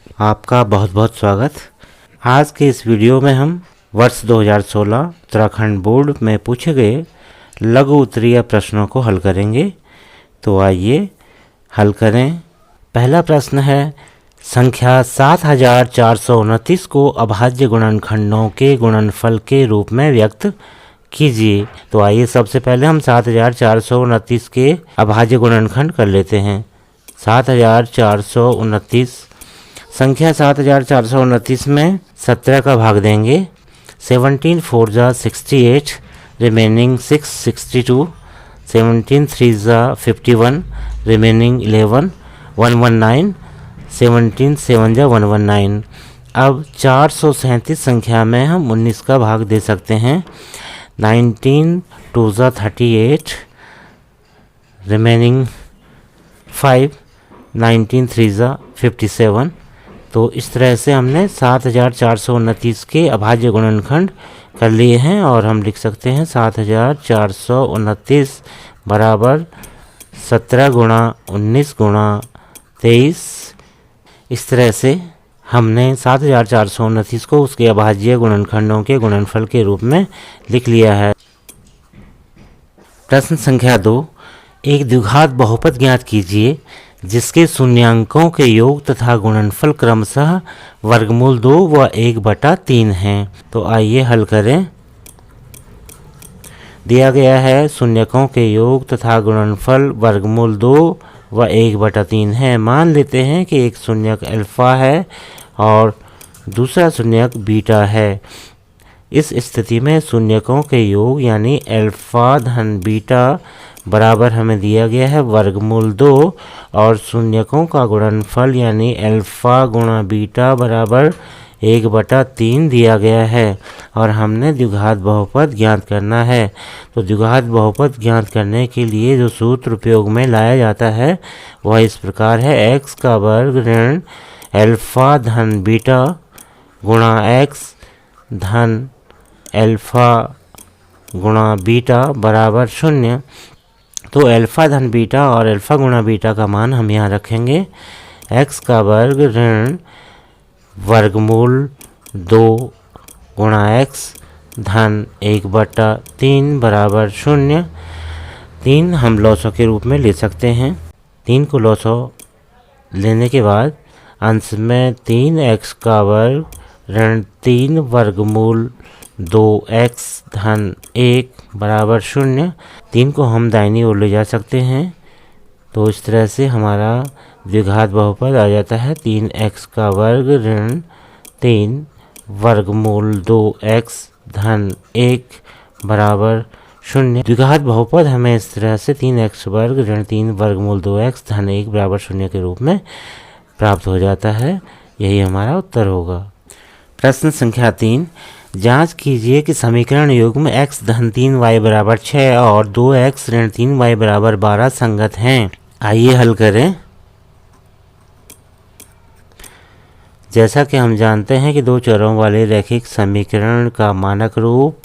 आपका बहुत बहुत स्वागत। आज के इस वीडियो में हम वर्ष 2016 उत्तराखंड बोर्ड में पूछे गए लघु उत्तरीय प्रश्नों को हल करेंगे। तो आइए हल करें। पहला प्रश्न है, संख्या 7429 को अभाज्य गुणनखंडों के गुणनफल के रूप में व्यक्त कीजिए। तो आइए सबसे पहले हम 7429 के अभाज्य गुणनखंड कर लेते हैं। 7429 संख्या 7429 में 17 का भाग देंगे। 17 4 जा 68, रिमेनिंग 6 62, 17 3 जा 51, रिमेनिंग 11 119, 17 7 जा 119। अब 437 संख्या में हम 19 का भाग दे सकते हैं। 19 2 जा 38, रिमेनिंग 5, 19 3 जा 57। तो इस तरह से हमने 7429 के अभाज्य गुणनखंड कर लिए हैं और हम लिख सकते हैं 7429 बराबर 17 गुणा 19 गुणा 23। इस तरह से हमने 7429 को उसके अभाज्य गुणनखंडों के गुणनफल के रूप में लिख लिया है। प्रश्न संख्या 2, एक द्विघात बहुपद ज्ञात कीजिए जिसके शून्यांकों के योग तथा गुणनफल क्रमशः वर्गमूल 2 व 1/3 हैं। तो आइए हल करें। दिया गया है शून्यकों के योग तथा गुणनफल वर्गमूल 2 व 1/3 है। मान लेते हैं कि एक शून्यक अल्फा है और दूसरा शून्यक बीटा है। इस स्थिति में शून्यकों के योग यानी अल्फा धन बीटा बराबर हमें दिया गया है वर्गमूल 2 और शून्यकों का गुणनफल यानी अल्फा गुणा बीटा बराबर 1/3 दिया गया है और हमने द्विघात बहुपद ज्ञात करना है। तो द्विघात बहुपद ज्ञात करने के लिए जो सूत्र उपयोग में लाया जाता है वह इस प्रकार है, x का वर्ग ऋण अल्फा धन बीटा गुणा x धन अल्फा गुणा बीटा बराबर 0। तो अल्फा धन बीटा और अल्फा गुणा बीटा का मान हम यहाँ रखेंगे। x का वर्ग ऋण वर्गमूल 2 गुणा x धन 1/3 बराबर 0। 3 हम लॉसों के रूप में ले सकते हैं। 3 को लॉसों लेने के बाद अंश में 3x का वर्ग ऋण 3 वर्गमूल 2x धन 1 बराबर 0। 3 को हम दाहिनी ओर ले जा सकते हैं। तो इस तरह से हमारा द्विघात बहुपद आ जाता है 3x का वर्ग ऋण 3 वर्गमूल 2x धन 1 बराबर 0। द्विघात बहुपद हमें इस तरह से 3x वर्ग ऋण 3 वर्गमूल 2x धन 1 बराबर 0 के रूप में प्राप्त हो जाता है। यही हमारा उत्तर होगा। प्रश्न संख्या 3, जांच कीजिए कि समीकरण युग्म x धन 3y बराबर 6 और 2x ऋण 3y बराबर 12 संगत हैं। आइए हल करें। जैसा कि हम जानते हैं कि दो चरों वाले रैखिक समीकरण का मानक रूप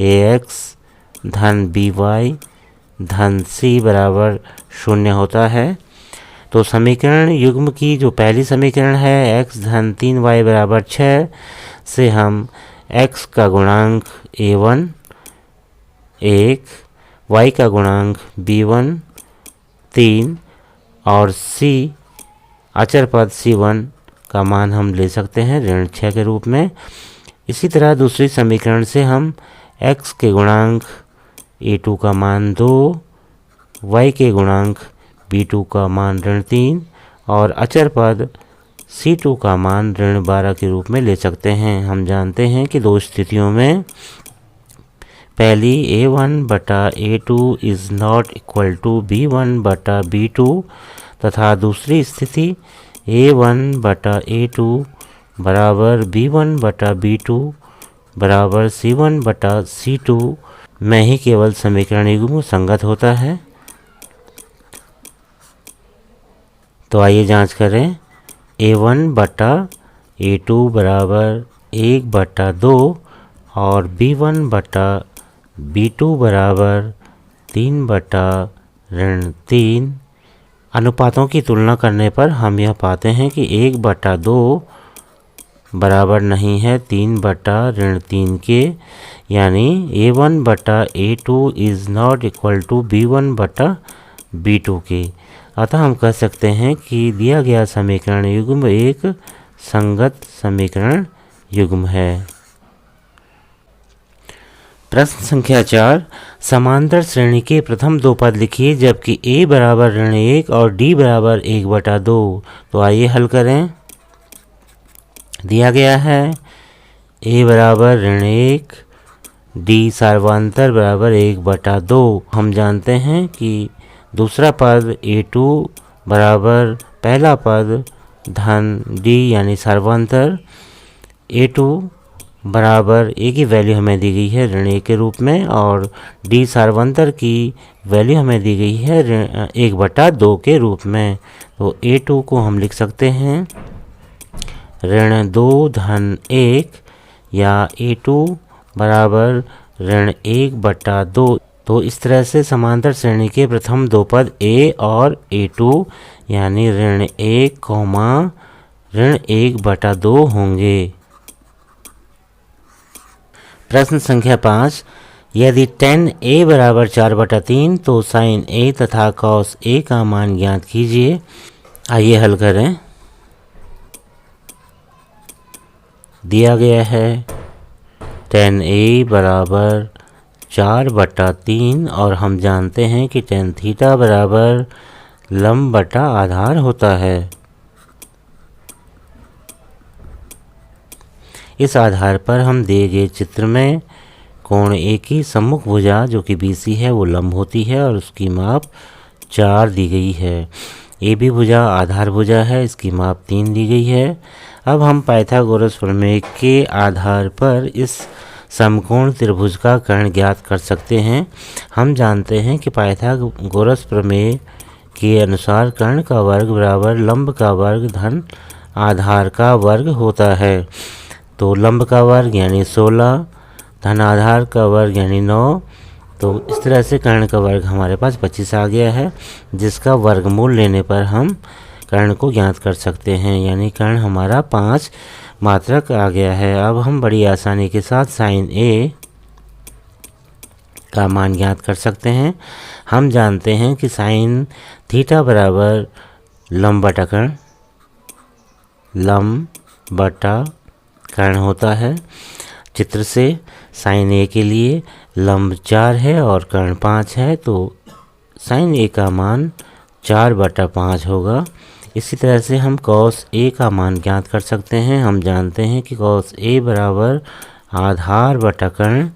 ax धन by धन c बराबर 0 होता है। तो समीकरण युग्म की जो पहली समीकरण है x धन 3y बराबर 6 से हम x का गुणांक a1 1, y का गुणांक b1 3 और c अचर पद c1 का मान हम ले सकते हैं ऋण 6 के रूप में। इसी तरह दूसरी समीकरण से हम x के गुणांक a2 का मान 2, y के गुणांक b2 का मान ऋण 3 और अचर पद c2 का मान ऋण 12 के रूप में ले सकते हैं। हम जानते हैं कि दो स्थितियों में पहली a1/a2 is not equal to b1/b2 तथा दूसरी स्थिति a1/a2 बराबर b1/b2 बराबर c1/c2 में ही केवल समीकरण युग्म संगत होता है। तो आइए जांच करें। a1/a2 बराबर 1/2 और b1/b2 बराबर 3/3 अनुपातों की तुलना करने पर हम यह पाते हैं कि 1/2 बराबर नहीं है 3/-3 के, यानी A1/A2 is not equal to B1/B2 के। अतः हम कह सकते हैं कि दिया गया समीकरण युग्म एक संगत समीकरण युग्म है। प्रश्न संख्या 4, समांतर श्रेणी के प्रथम दो पद लिखिए जबकि a बराबर -1 और d बराबर 1/2। तो आइए हल करें। दिया गया है a बराबर ऋण 1, d सर्वांतर बराबर 1/2। हम जानते हैं कि दूसरा पद a2 बराबर पहला पद धन d यानी सर्वांतर। a2 बराबर a की वैल्यू हमें दी गई है ऋण 1 के रूप में और d सर्वांतर की वैल्यू हमें दी गई है 1/2 के रूप में। तो a2 को हम लिख सकते हैं ऋण 2 धन 1 या a2 बराबर ऋण 1/2। तो इस तरह से समांतर श्रेणी के प्रथम दो पद a और a2 यानी ऋण 1, ऋण 1/2 होंगे। प्रश्न संख्या 5, यदि tan a बराबर 4/3 तो sin a तथा cos a का मान ज्ञात कीजिए। आइए हल करें। दिया गया है tan a बराबर 4/3 और हम जानते हैं कि tan थीटा बराबर लंब बटा आधार होता है। इस आधार पर हम दिए गए चित्र में कोण ए की सम्मुख भुजा जो कि BC है वो लंब होती है और उसकी माप 4 दी गई है। AB भुजा आधार भुजा है, इसकी माप 3 दी गई है। अब हम पाइथागोरस प्रमेय के आधार पर इस समकोण त्रिभुज का कर्ण ज्ञात कर सकते हैं। हम जानते हैं कि पाइथागोरस प्रमेय के अनुसार कर्ण का वर्ग बराबर लंब का वर्ग धन आधार का वर्ग होता है। तो लंब का वर्ग यानी 16 धन आधार का वर्ग यानी 9। तो इस तरह से कर्ण का वर्ग हमारे पास 25 आ गया है, जिसका वर्गमूल लेने पर हम कर्ण को ज्ञात कर सकते हैं, यानी कर्ण हमारा 5 मात्रक आ गया है। अब हम बड़ी आसानी के साथ sin a का मान ज्ञात कर सकते हैं। हम जानते हैं कि sin थीटा बराबर लंब बटा कर्ण, लंब बटा कर्ण होता है। चित्र से sin a के लिए लंब 4 है और कर्ण 5 है, तो sin a का मान 4/5 होगा। इसी तरह से हम cos a का मान ज्ञात कर सकते हैं। हम जानते हैं कि cos a बराबर आधार बटा कर्ण।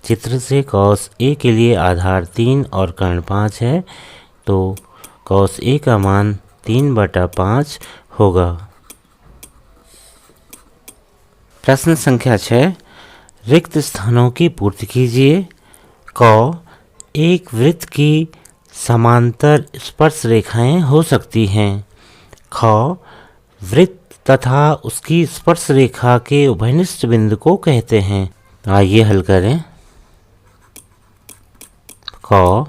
चित्र से cos a के लिए आधार 3 और कर्ण 5 है, तो cos a का मान 3/5 होगा। प्रश्न संख्या 6, रिक्त स्थानों की पूर्ति कीजिए। क, एक वृत्त की समांतर स्पर्श रेखाएं हो सकती हैं। ख, वृत्त तथा उसकी स्पर्श रेखा के उभयनिष्ठ बिंदु को कहते हैं। आइए हल करें। क,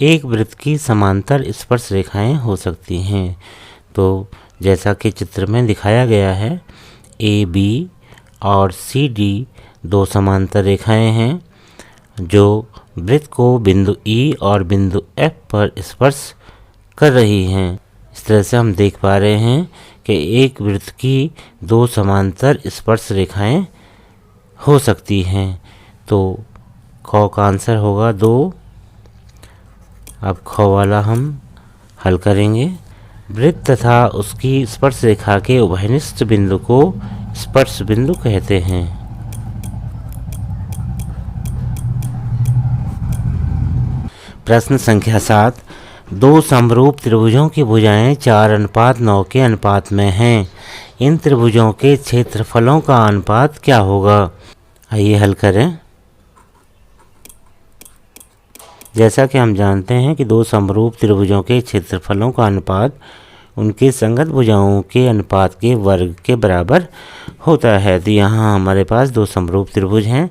एक वृत्त की समांतर स्पर्श रेखाएं हो सकती हैं। तो जैसा कि चित्र में दिखाया गया है, AB और CD दो समांतर रेखाएं हैं जो वृत्त को बिंदु E और बिंदु F पर स्पर्श कर रही हैं। इस तरह से हम देख पा रहे हैं कि एक वृत्त की दो समांतर स्पर्श रेखाएं हो सकती हैं। तो ख का आंसर होगा 2। अब ख वाला हम हल करेंगे। वृत्त तथा उसकी स्पर्श रेखा के उभयनिष्ठ बिंदु को स्पर्श बिंदु कहते हैं। प्रश्न संख्या 7, दो समरूप त्रिभुजों की भुजाएं 4:9 के अनुपात में हैं। इन त्रिभुजों के क्षेत्रफलों का अनुपात क्या होगा? आइए हल करें। जैसा कि हम जानते हैं कि दो समरूप त्रिभुजों के क्षेत्रफलों का अनुपात उनके संगत भुजाओं के अनुपात के वर्ग के बराबर होता है। तो यहाँ हमारे पास दो समरूप त्रिभुज हैं,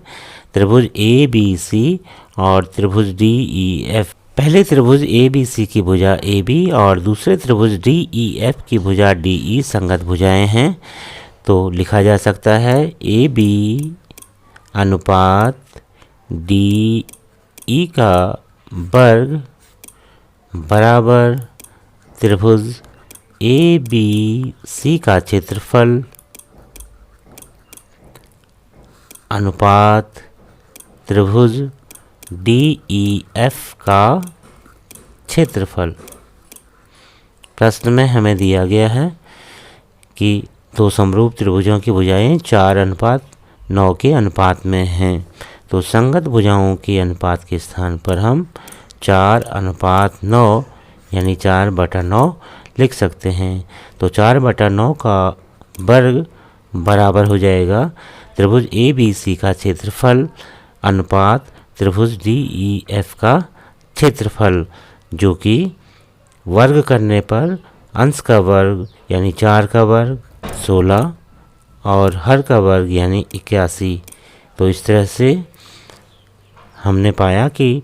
त्रिभुज ABC और त्रिभुज DEF। पहले त्रिभुज ए बी सी की भुजा ए बी और दूसरे त्रिभुज डी ई एफ की भुजा डी ई संगत भुजाएं हैं। तो लिखा जा सकता है ए बी अनुपात डी ई का वर्ग बराबर त्रिभुज ए बी सी का क्षेत्रफल अनुपात त्रिभुज डी ई एफ का क्षेत्रफल। प्रश्न में हमें दिया गया है कि दो समरूप त्रिभुजों की भुजाएं 4:9 के अनुपात में हैं। तो संगत भुजाओं के अनुपात के स्थान पर हम 4:9 यानी 4/9 लिख सकते हैं। तो 4/9 का वर्ग बराबर हो जाएगा त्रिभुज ए बी सी का क्षेत्रफल अनुपात त्रिभुज डी ई एफ का क्षेत्रफल, जो कि वर्ग करने पर अंश का वर्ग यानी 4 का वर्ग 16 और हर का वर्ग यानी 81। तो इस तरह से हमने पाया कि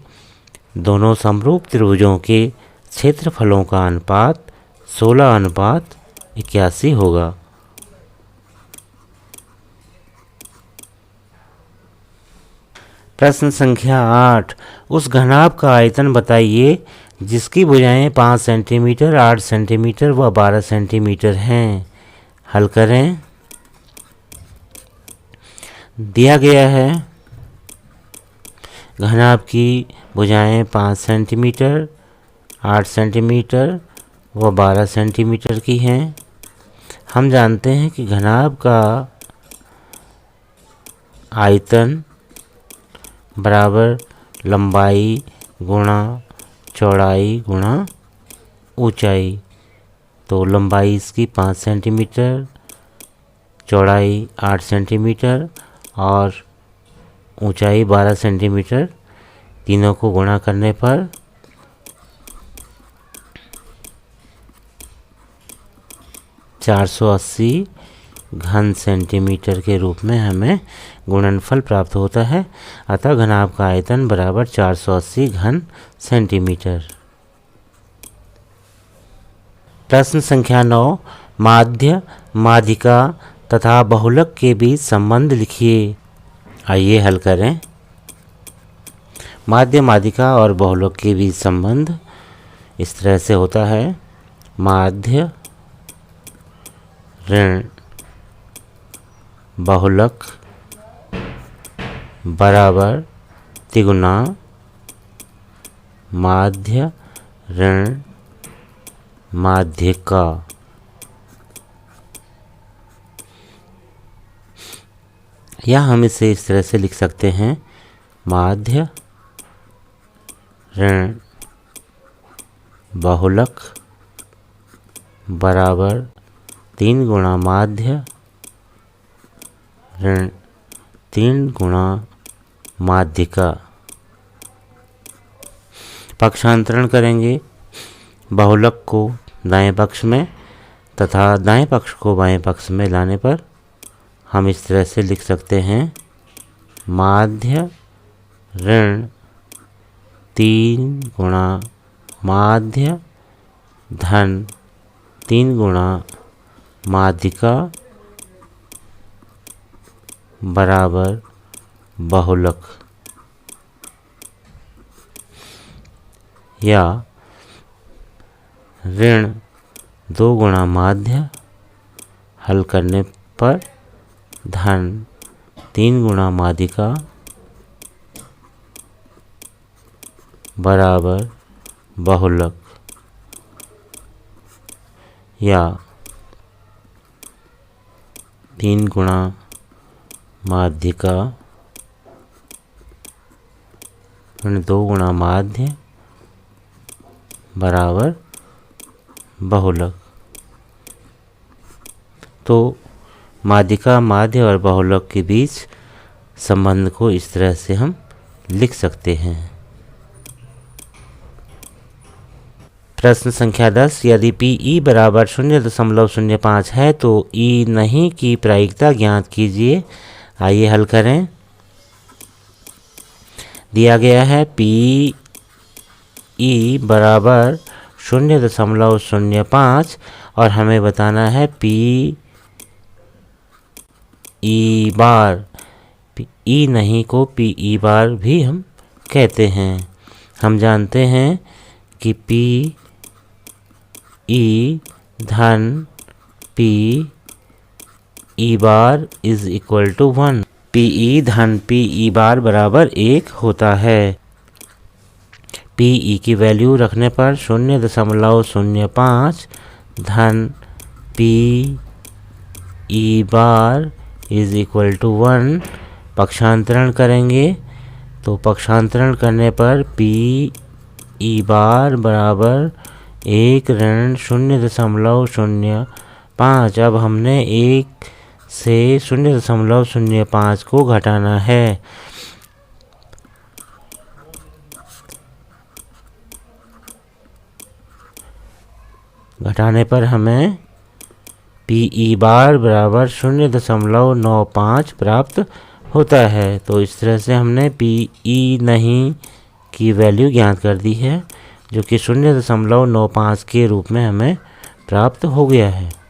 दोनों समरूप त्रिभुजों के क्षेत्रफलों का अनुपात 16:81 होगा। प्रश्न संख्या 8, उस घनाभ का आयतन बताइए जिसकी भुजाएं 5 सेंटीमीटर, 8 सेंटीमीटर व 12 सेंटीमीटर हैं। हल करें। दिया गया है घनाभ की भुजाएं 5 सेंटीमीटर, 8 सेंटीमीटर व 12 सेंटीमीटर की हैं। हम जानते हैं कि घनाभ का आयतन बराबर लंबाई गुणा चौड़ाई गुणा ऊंचाई। तो लंबाई इसकी 5 सेंटीमीटर, चौड़ाई 8 सेंटीमीटर और ऊंचाई 12 सेंटीमीटर, तीनों को गुणा करने पर 480 घन सेंटीमीटर के रूप में हमें गुणनफल प्राप्त होता है। अतः घनाभ का आयतन बराबर 480 घन सेंटीमीटर। प्रश्न संख्या 9, माध्य, माध्यिका तथा बहुलक के बीच संबंध लिखिए। आइए हल करें। माध्य, माध्यिका और बहुलक के बीच संबंध इस तरह से होता है। माध्य ऋण बहुलक बराबर तिगुना माध्य ऋण माध्यिका। या हम इसे इस तरह से लिख सकते हैं, माध्य ऋण बहुलक बराबर 3 गुणा माध्य ऋण 3 गुणा माध्यिका। पक्षांतरण करेंगे। बहुलक को दाएं पक्ष में तथा दाएं पक्ष को बाएं पक्ष में लाने पर हम इस तरह से लिख सकते हैं, माध्य ऋण 3 गुणा माध्य धन 3 गुणा माध्यिका बराबर बहुलक। या ऋण 2 गुणा माध्य हल करने पर धन 3 गुणा माध्यिका बराबर बहुलक। या 3 गुणा माध्यिका ऋण 2 गुणा माध्य बराबर बहुलक। तो माध्यिका, माध्य और बहुलक के बीच संबंध को इस तरह से हम लिख सकते हैं। प्रश्न संख्या 10, यदि PE बराबर 0.05 है तो E नहीं की प्रायिकता ज्ञात कीजिए। आइए हल करें। दिया गया है P ई बराबर 0.05 और हमें बताना है पी ई बार। ई नहीं को पी ई बार भी हम कहते हैं। हम जानते हैं कि पी ई धन P E bar is equal to 1। P E धन पी ई बार बराबर 1 होता है। पी ई की वैल्यू रखने पर 0.05 धन P E bar is equal to 1 पक्षांतरण करेंगे तो पक्षांतरण करने पर पी ई बार बराबर 1 ऋण 0.05। अब हमने 1 से 0.05 को घटाना है। घटाने पर हमें पी ई बार बराबर 0.95 प्राप्त होता है। तो इस तरह से हमने पी ई नहीं की वैल्यू ज्ञात कर दी है, जो कि 0.95 के रूप में हमें प्राप्त हो गया है।